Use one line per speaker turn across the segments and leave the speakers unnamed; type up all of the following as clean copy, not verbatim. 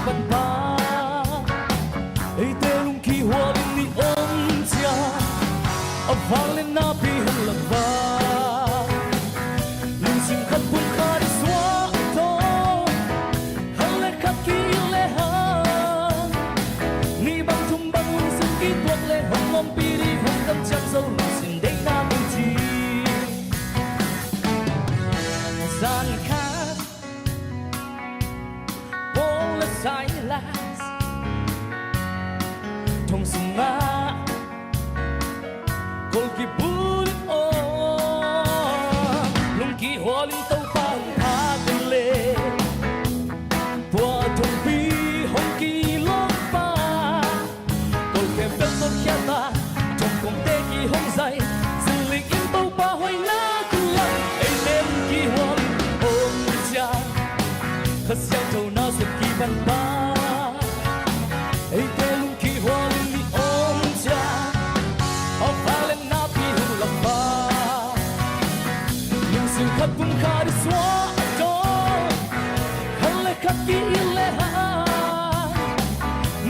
văn ba ấy tê lung khi hoa lên ni ôm cha ấp vang lên na pi hân lạc ba lung sim khát buồn khát đi xóa to hân lệ khát kí lệ ha ni băng thum băng lung sim kí tuột lệ hồng ôm pi đi hồng tâm chăm sâu lung sim đây na bên chi gian khát bố là sai là thông sung nga kol ki bul o lung ki holing tau pang a le tua thong pi hong ki lo pa kol ke vel to khia ta trong công te ki hong zai sin lik in tau pa hoi na tu la ei lem ki holing ôm cha khát xiao thâu na sep ki ban pa ei te lung ki holing ni ôm cha ấp vang lên na pi hong lạc ba lung sim khát buồn khát đi xóa cho hân lệ khát kí lệ ha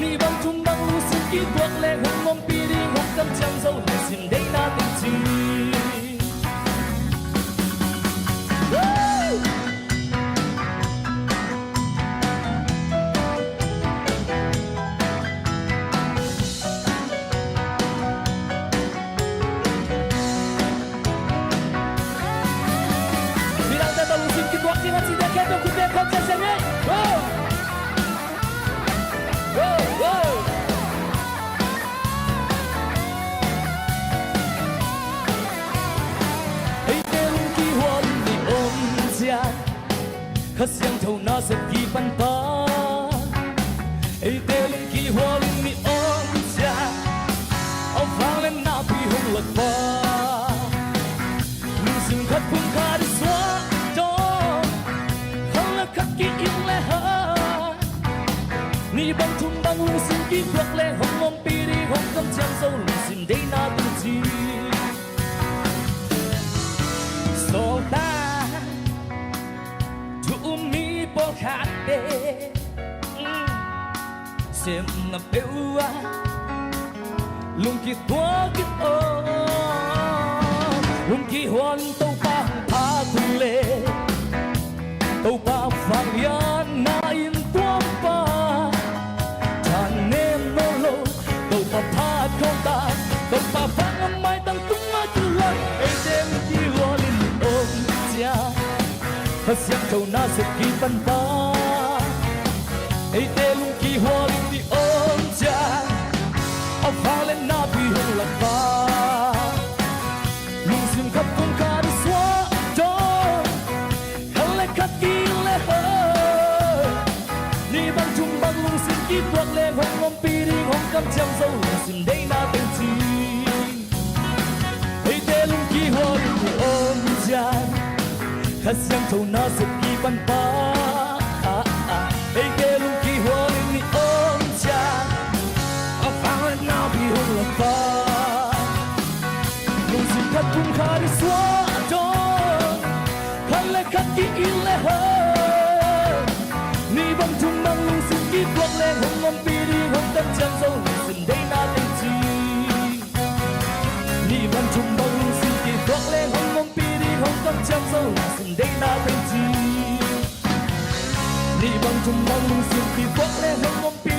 ni băng thum băng lung sim kí tuột lệ hong ôm pi đi hong tâm chăm dâu lung sim đây na tình chi Waktu masih dekat aku dekat sesame. Wow, wow, wow. Ấy tên kỳ hoan đi ôm cha, khát xiang thâu na sep kỳ ban ta. Ấy tên kỳ hoan đi ôm cha, áo vang lên na pi hong lạc ba. Lung sim khát buồn khát đi xóa. Khát kí in lệ ha ni băng thum băng lung sim kí tuột lệ hong ôm pi đi hong tâm chăm sâu lung sim đây na tình chi so ta tu mi bo khát đê xem na bêu a lung kí tua kí o lung kí hoan tàu pa tha tu lệ tàu pa phang yan na in tuam pa chan nem no lo tàu pa pha khâu ta tàu pa phang mai tăng tung ma chu lan ei dem ki lo lin ôm cha khát xiang thâu na sep ki ban pa ei te lung ki ho lin đi ôm cha áo phang lên na pi hong lạc pa lung sim khắp con ca đi xóa khát kí lệ hơ ni băng thum băng lung sim kí tuột lệ hong ôm pi đi hong cam chăm dâu lung sim đây na tên chi ấy te lung kí ho đi ôm cha khát xiang thâu na sep kí ban pa ấy te lung kí ho đi ôm cha áo vang lên na pi hong lạc pa lung sim khát buồn khát đi xóa cho khát kí lệ ha ni băng thum băng lung sim kí tuột lệ hong ôm pi đi hong tâm chăm dâu lung sim đây na tên chi ni băng thum băng lung sim kí tuột lệ hong ôm pi đi hong tâm chăm dâu lung sim đây na tên chi ni băng thum băng lung sim kí tuột lệ hong ôm pi